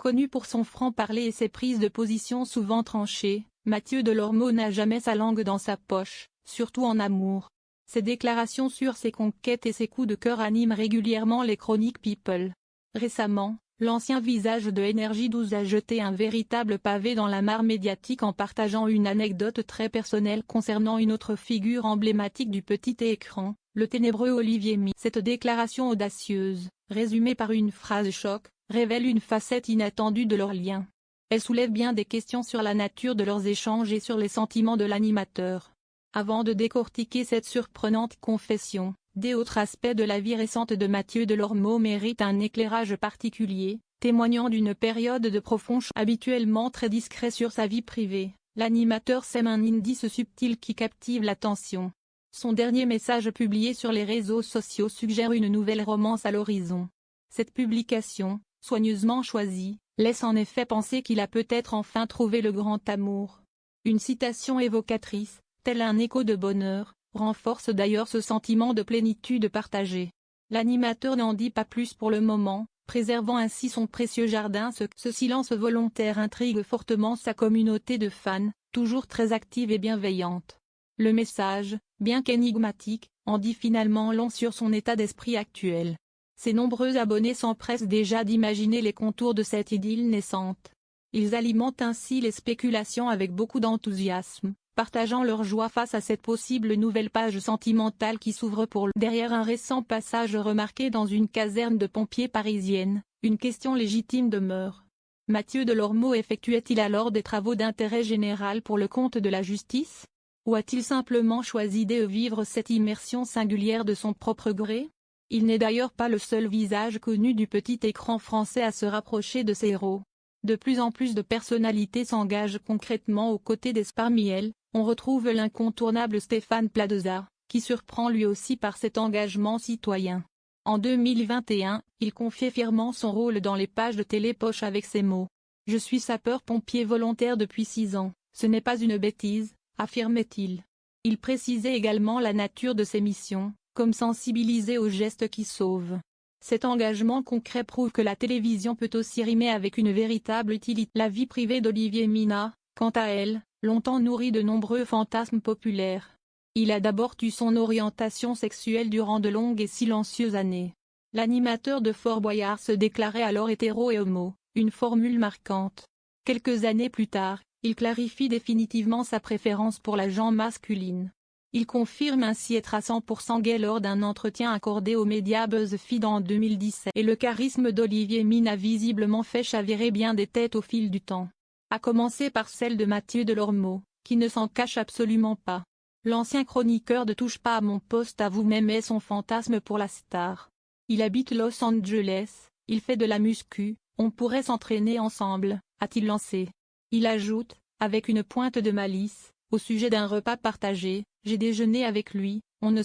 Connu pour son franc-parler et ses prises de position souvent tranchées, Mathieu Delormeau n'a jamais sa langue dans sa poche, surtout en amour. Ses déclarations sur ses conquêtes et ses coups de cœur animent régulièrement les chroniques People. Récemment, l'ancien visage de Énergie 12 a jeté un véritable pavé dans la mare médiatique en partageant une anecdote très personnelle concernant une autre figure emblématique du petit écran, le ténébreux Olivier Mine. Cette déclaration audacieuse, résumée par une phrase choc, révèle une facette inattendue de leur lien. Elle soulève bien des questions sur la nature de leurs échanges et sur les sentiments de l'animateur. Avant de décortiquer cette surprenante confession, des autres aspects de la vie récente de Mathieu Delormeau méritent un éclairage particulier, témoignant d'une période de profond choc. Habituellement très discret sur sa vie privée, l'animateur sème un indice subtil qui captive l'attention. Son dernier message publié sur les réseaux sociaux suggère une nouvelle romance à l'horizon. Cette publication, soigneusement choisie, laisse en effet penser qu'il a peut-être enfin trouvé le grand amour. Une citation évocatrice, tel un écho de bonheur, renforce d'ailleurs ce sentiment de plénitude partagée. L'animateur n'en dit pas plus pour le moment, préservant ainsi son précieux jardin. Ce silence volontaire intrigue fortement sa communauté de fans, toujours très active et bienveillante. Le message, bien qu'énigmatique, en dit finalement long sur son état d'esprit actuel. Ses nombreux abonnés s'empressent déjà d'imaginer les contours de cette idylle naissante. Ils alimentent ainsi les spéculations avec beaucoup d'enthousiasme, partageant leur joie face à cette possible nouvelle page sentimentale qui s'ouvre pour lui. Derrière un récent passage remarqué dans une caserne de pompiers parisienne, une question légitime demeure. Mathieu Delormeau effectuait-il alors des travaux d'intérêt général pour le compte de la justice? Ou a-t-il simplement choisi de vivre cette immersion singulière de son propre gré? Il n'est d'ailleurs pas le seul visage connu du petit écran français à se rapprocher de ses héros. De plus en plus de personnalités s'engagent concrètement aux côtés des parmi elles, on retrouve l'incontournable Stéphane Plaza, qui surprend lui aussi par cet engagement citoyen. En 2021, il confiait fièrement son rôle dans les pages de Télépoche avec ces mots. « Je suis sapeur-pompier volontaire depuis 6 ans, ce n'est pas une bêtise », affirmait-il. Il précisait également la nature de ses missions, comme sensibiliser aux gestes qui sauvent. Cet engagement concret prouve que la télévision peut aussi rimer avec une véritable utilité. La vie privée d'Olivier Mine, quant à elle, longtemps nourri de nombreux fantasmes populaires. Il a d'abord eu son orientation sexuelle durant de longues et silencieuses années. L'animateur de Fort Boyard se déclarait alors hétéro et homo, une formule marquante. Quelques années plus tard, il clarifie définitivement sa préférence pour la gent masculine. Il confirme ainsi être à 100% gay lors d'un entretien accordé aux médias BuzzFeed en 2017. Et le charisme d'Olivier Mine a visiblement fait chavirer bien des têtes au fil du temps. À commencer par celle de Mathieu Delormeau, qui ne s'en cache absolument pas. L'ancien chroniqueur de Touche pas à mon poste avoue même son fantasme pour la star. Il habite Los Angeles, il fait de la muscu, on pourrait s'entraîner ensemble, a-t-il lancé. Il ajoute, avec une pointe de malice, au sujet d'un repas partagé, j'ai déjeuné avec lui, on ne